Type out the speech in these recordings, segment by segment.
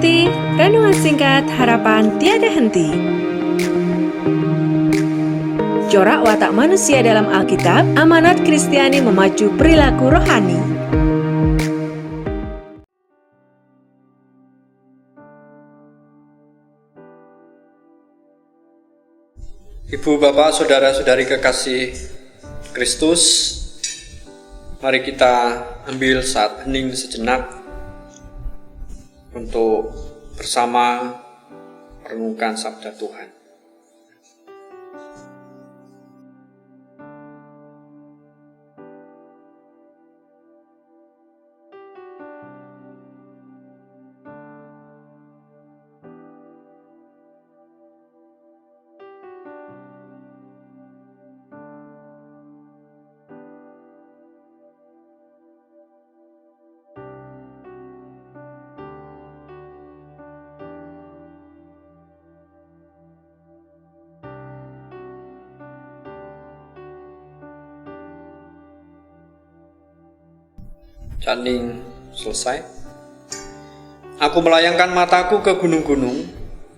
ikuti renungan singkat harapan tiada henti. Corak watak manusia dalam Alkitab, amanat Kristiani memacu perilaku rohani. Ibu, Bapak, Saudara-saudari kekasih Kristus, mari kita ambil saat hening sejenak untuk bersama merenungkan sabda Tuhan. Hening selesai. Aku melayangkan mataku ke gunung-gunung.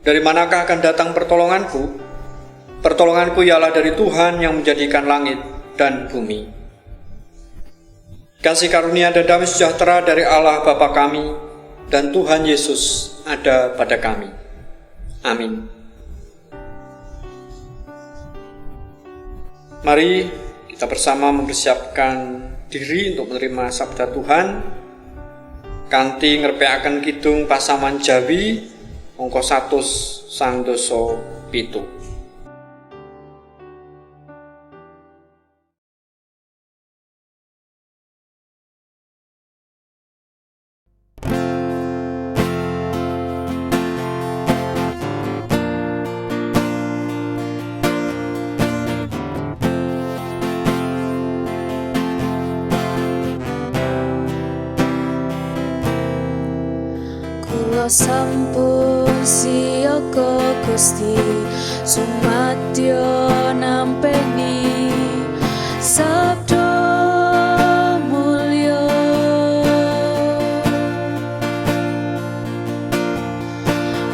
Dari manakah akan datang pertolonganku? Pertolonganku ialah dari Tuhan yang menjadikan langit dan bumi. Kasih karunia dan damai sejahtera dari Allah Bapa kami dan Tuhan Yesus ada pada kami. Amin. Mari kita bersama mempersiapkan diri untuk menerima sabda Tuhan. Kanthi ngerpeaken kidung pasaman Jawi angka 100 sang doso pitu. Sampun siyaka Gusti sumadyo nampeni sabda mulya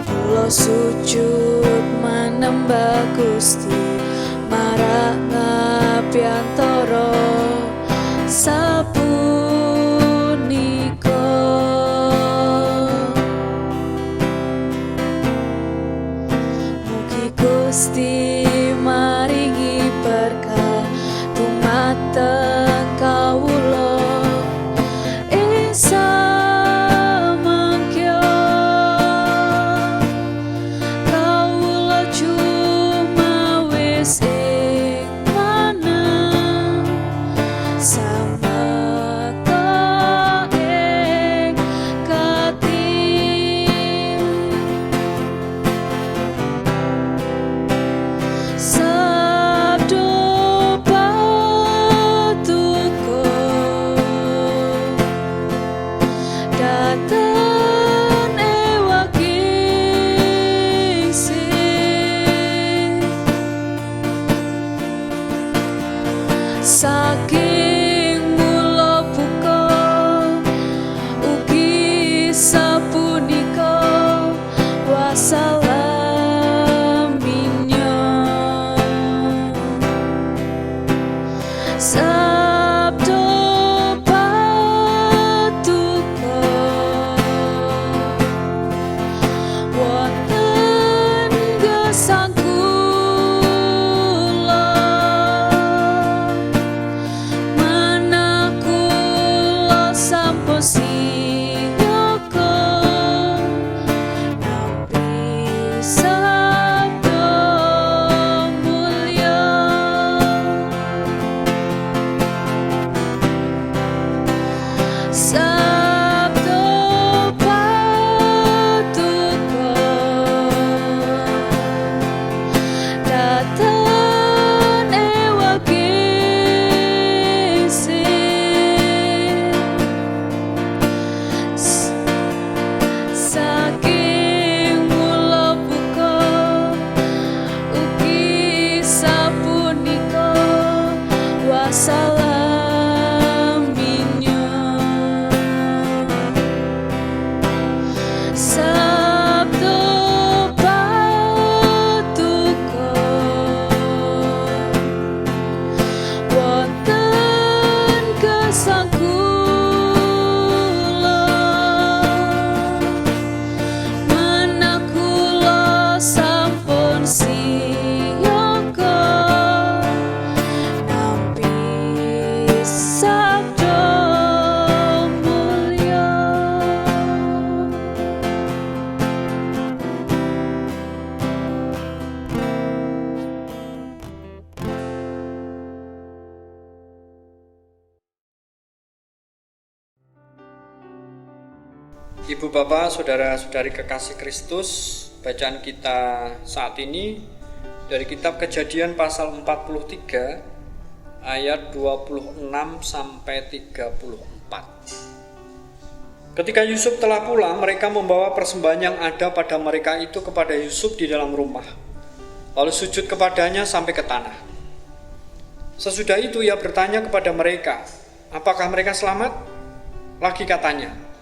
kula sujud manembah Gusti marang ngabiyantara Gusti maringi berkah dumateng kawula ing samangkya kawula cumawis ing manah samaka ing Ibu bapak, saudara-saudari kekasih Kristus, bacaan kita saat ini dari kitab Kejadian pasal 43 ayat 26 sampai 34. Ketika Yusuf telah pulang, mereka membawa persembahan yang ada pada mereka itu kepada Yusuf di dalam rumah, lalu sujud kepadanya sampai ke tanah. Sesudah itu ia bertanya kepada mereka, apakah mereka selamat? Lagi katanya,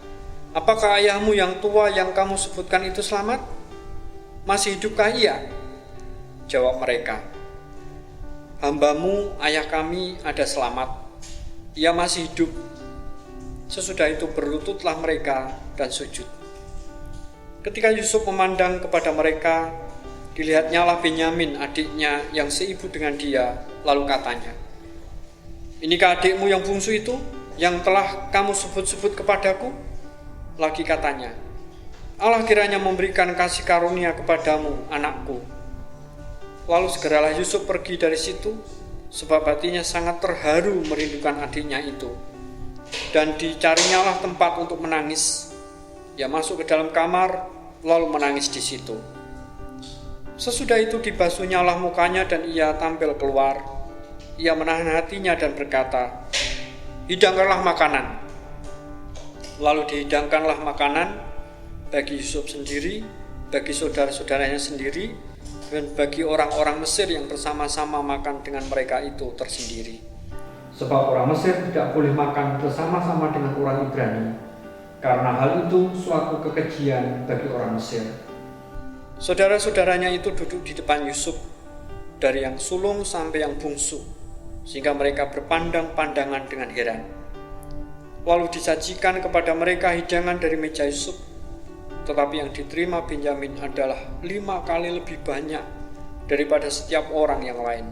apakah ayahmu yang tua yang kamu sebutkan itu selamat? Masih hidupkah ia? Jawab mereka, hambamu ayah kami ada selamat, ia masih hidup. Sesudah itu berlututlah mereka dan sujud. Ketika Yusuf memandang kepada mereka, dilihatnyalah Benyamin adiknya yang seibu dengan dia, lalu katanya, inikah adikmu yang bungsu itu, yang telah kamu sebut-sebut kepadaku? Lagi katanya, Allah kiranya memberikan kasih karunia kepadamu, anakku. Lalu segeralah Yusuf pergi dari situ, sebab hatinya sangat terharu merindukan adiknya itu. Dan dicarinyalah tempat untuk menangis. Ia masuk ke dalam kamar, lalu menangis di situ. Sesudah itu dibasuhnyalah mukanya dan ia tampil keluar. Ia menahan hatinya dan berkata, hidangkanlah makanan. Lalu dihidangkanlah makanan bagi Yusuf sendiri, bagi saudara-saudaranya sendiri, dan bagi orang-orang Mesir yang bersama-sama makan dengan mereka itu tersendiri. Sebab orang Mesir tidak boleh makan bersama-sama dengan orang Ibrani, karena hal itu suatu kekejian bagi orang Mesir. Saudara-saudaranya itu duduk di depan Yusuf, dari yang sulung sampai yang bungsu, sehingga mereka berpandang-pandangan dengan heran. Lalu disajikan kepada mereka hidangan dari meja Yusuf, tetapi yang diterima Benyamin adalah 5 kali lebih banyak daripada setiap orang yang lain.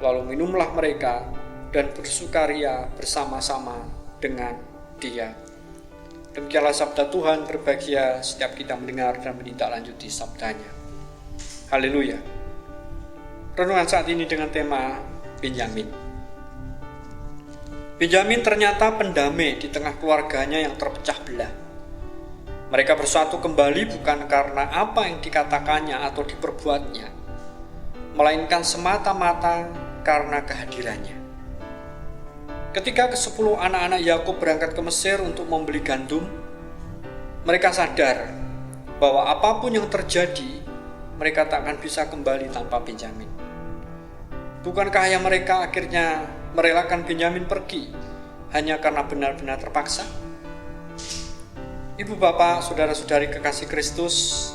Lalu minumlah mereka dan bersukaria bersama-sama dengan dia. Demikianlah sabda Tuhan, berbahagia setiap kita mendengar dan menindaklanjuti sabdanya. Haleluya. Renungan saat ini dengan tema Benyamin. Benyamin ternyata pendamai di tengah keluarganya yang terpecah belah. Mereka bersatu kembali bukan karena apa yang dikatakannya atau diperbuatnya, melainkan semata-mata karena kehadirannya. Ketika ke-10 anak-anak Yakub berangkat ke Mesir untuk membeli gandum, mereka sadar bahwa apapun yang terjadi, mereka tak akan bisa kembali tanpa Benyamin. Bukankah ayah mereka akhirnya merelakan Benyamin pergi hanya karena benar-benar terpaksa? Ibu bapak, saudara-saudari kekasih Kristus,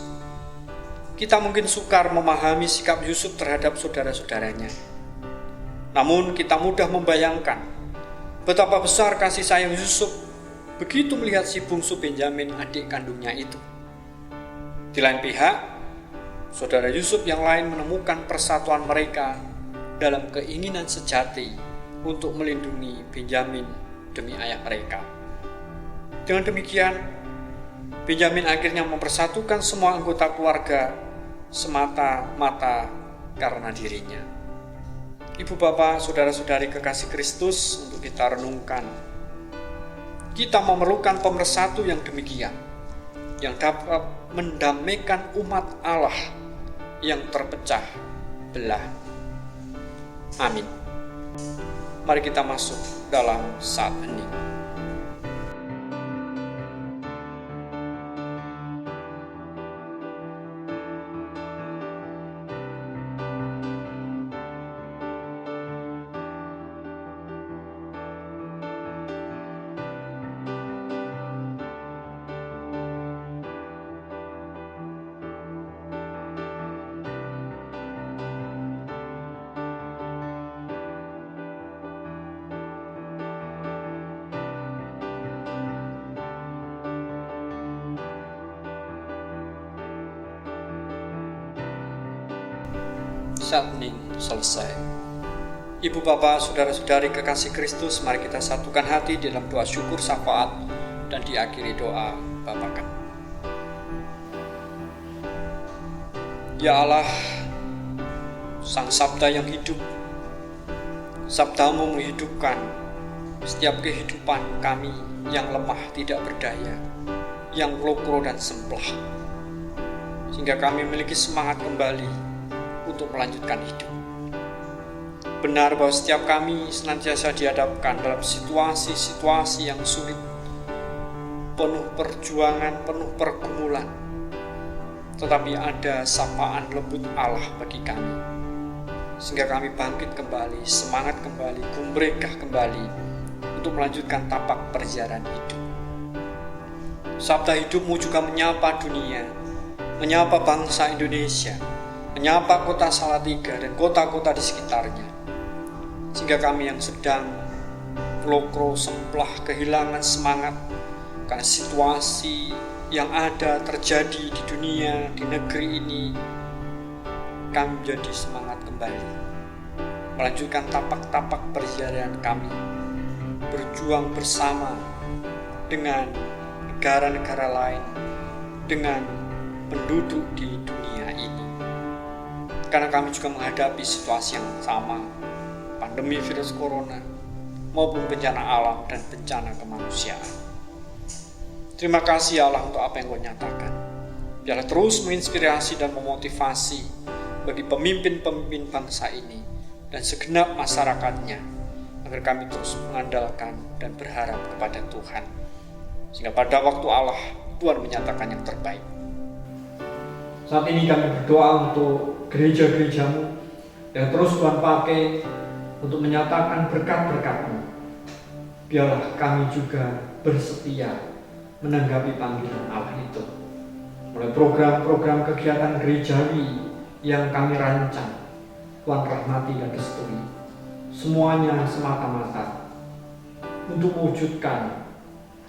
kita mungkin sukar memahami sikap Yusuf terhadap saudara-saudaranya. Namun kita mudah membayangkan betapa besar kasih sayang Yusuf begitu melihat si bungsu Benyamin, adik kandungnya itu. Di lain pihak, saudara Yusuf yang lain menemukan persatuan mereka dalam keinginan sejati untuk melindungi Benyamin demi ayah mereka. Dengan demikian, Benyamin akhirnya mempersatukan semua anggota keluarga semata-mata karena dirinya. Ibu bapak, saudara-saudari kekasih Kristus, untuk kita renungkan, kita memerlukan pemersatu yang demikian, yang dapat mendamaikan umat Allah yang terpecah belah. Amin. Mari kita masuk dalam saat hening. Saat hening selesai. Ibu bapak, saudara-saudari kekasih Kristus, mari kita satukan hati dalam doa syukur syafaat dan diakhiri doa Bapa Kami. Ya Allah, Sang Sabda yang hidup, Sabdamu menghidupkan setiap kehidupan kami yang lemah tidak berdaya. yang lokro dan semplah, sehingga kami memiliki semangat kembali untuk melanjutkan hidup. Benar bahwa setiap kami senantiasa dihadapkan dalam situasi-situasi yang sulit, penuh perjuangan, penuh pergumulan, tetapi ada sapaan lembut Allah bagi kami, sehingga kami bangkit kembali, semangat kembali, gumregah kembali untuk melanjutkan tapak perjalanan hidup. Sabda hidupmu juga menyapa dunia, menyapa bangsa Indonesia, menyapa kota Salatiga dan kota-kota di sekitarnya, sehingga kami yang sedang lokro semplah kehilangan semangat karena situasi yang ada terjadi di dunia, di negeri ini, kami menjadi semangat kembali melanjutkan tapak-tapak perjalanan kami, berjuang bersama dengan negara-negara lain, dengan penduduk di dunia ini. Karena kami juga menghadapi situasi yang sama, pandemi virus corona maupun bencana alam dan bencana kemanusiaan. Terima kasih Allah untuk apa yang Kau nyatakan. Biarlah terus menginspirasi dan memotivasi bagi pemimpin-pemimpin bangsa ini dan segenap masyarakatnya, agar kami terus mengandalkan dan berharap kepada Tuhan, sehingga pada waktu Allah Tuhan menyatakan yang terbaik. Saat ini kami berdoa untuk gereja-gerejamu yang terus Tuhan pakai untuk menyatakan berkat-berkat-Mu. Biarlah kami juga bersetia menanggapi panggilan Allah itu, mulai program-program kegiatan gerejawi yang kami rancang. Tuhan rahmati dan restui semuanya semata-mata untuk mewujudkan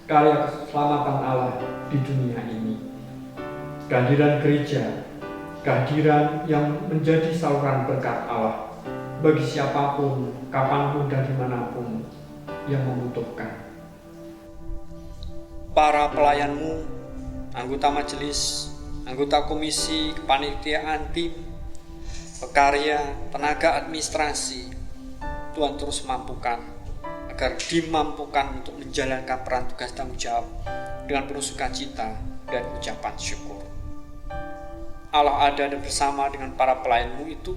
karya keselamatan Allah di dunia ini. Kehadiran gereja, kehadiran yang menjadi saluran berkat Allah bagi siapapun, kapanpun dan dimanapun yang membutuhkan. Para pelayan-Mu, anggota majelis, anggota komisi, kepanitiaan, tim, pekarya, tenaga administrasi, Tuhan terus mampukan agar dimampukan untuk menjalankan peran tugas tanggung jawab dengan penuh sukacita dan ucapan syukur. Allah ada dan bersama dengan para pelayan-Mu itu,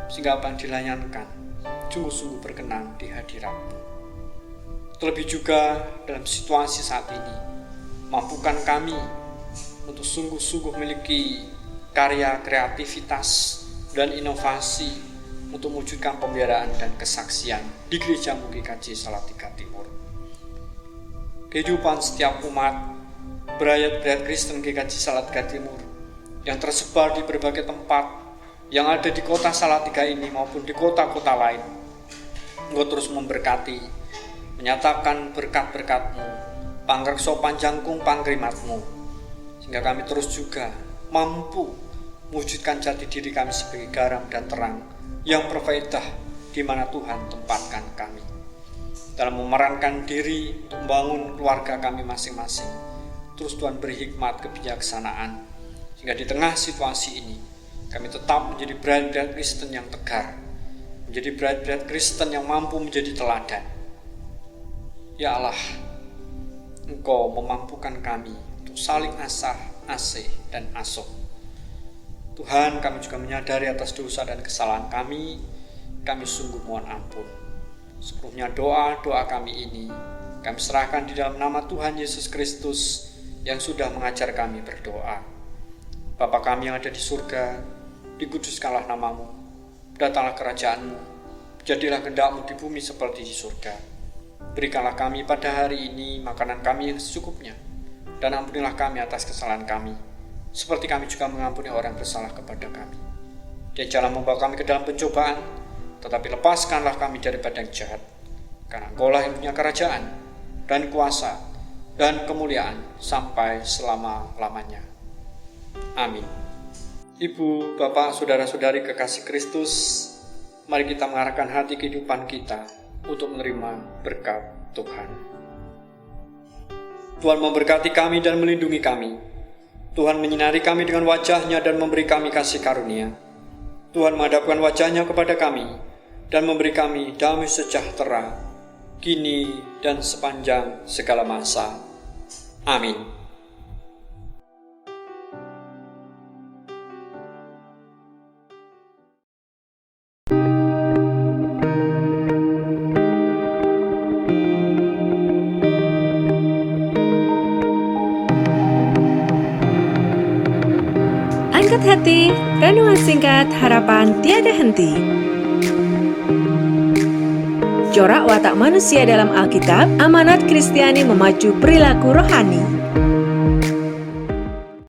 sehingga apa yang dilayankan sungguh-sungguh berkenan di hadirat-Mu. Terlebih juga dalam situasi saat ini, mampukan kami untuk sungguh-sungguh memiliki karya kreativitas dan inovasi untuk mewujudkan pemeliharaan dan kesaksian di Gereja-Mu GKJ Salatiga Timur. Kehidupan setiap umat berayat-berayat Kristen GKJ Salatiga Timur yang tersebar di berbagai tempat yang ada di kota Salatiga ini maupun di kota-kota lain, Engkau terus memberkati, menyatakan berkat-berkat-Mu, pangreksa panjangkung pangrimat-Mu, sehingga kami terus juga mampu mewujudkan jati diri kami sebagai garam dan terang yang berfaedah di mana Tuhan tempatkan kami, dalam memerankan diri untuk membangun keluarga kami masing-masing. Terus Tuhan beri hikmat kebijaksanaan, sehingga di tengah situasi ini kami tetap menjadi brand Kristen yang tegar, menjadi brand Kristen yang mampu menjadi teladan. Ya Allah, Engkau memampukan kami untuk saling asah, asih, dan asuh. Tuhan, kami juga menyadari atas dosa dan kesalahan kami sungguh mohon ampun. Sepenuhnya doa-doa kami ini kami serahkan di dalam nama Tuhan Yesus Kristus yang sudah mengajar kami berdoa. Bapa kami yang ada di surga, dikuduskanlah nama-Mu, datanglah kerajaan-Mu, jadilah kehendak-Mu di bumi seperti di surga. Berikanlah kami pada hari ini makanan kami yang secukupnya, dan ampunilah kami atas kesalahan kami, seperti kami juga mengampuni orang bersalah kepada kami. Dan janganlah membawa kami ke dalam pencobaan, tetapi lepaskanlah kami daripada yang jahat. Karena Engkau-lah yang punya kerajaan, dan kuasa, dan kemuliaan sampai selama-lamanya. Amin. Ibu, Bapak, Saudara-saudari kekasih Kristus, mari kita mengarahkan hati kehidupan kita untuk menerima berkat Tuhan. Tuhan memberkati kami dan melindungi kami. Tuhan menyinari kami dengan wajah-Nya dan memberi kami kasih karunia. Tuhan menghadapkan wajah-Nya kepada kami dan memberi kami damai sejahtera, kini dan sepanjang segala masa. Amin. Berkat hati, renungan singkat harapan tiada henti. Corak watak manusia dalam Alkitab, amanat Kristiani memacu perilaku rohani.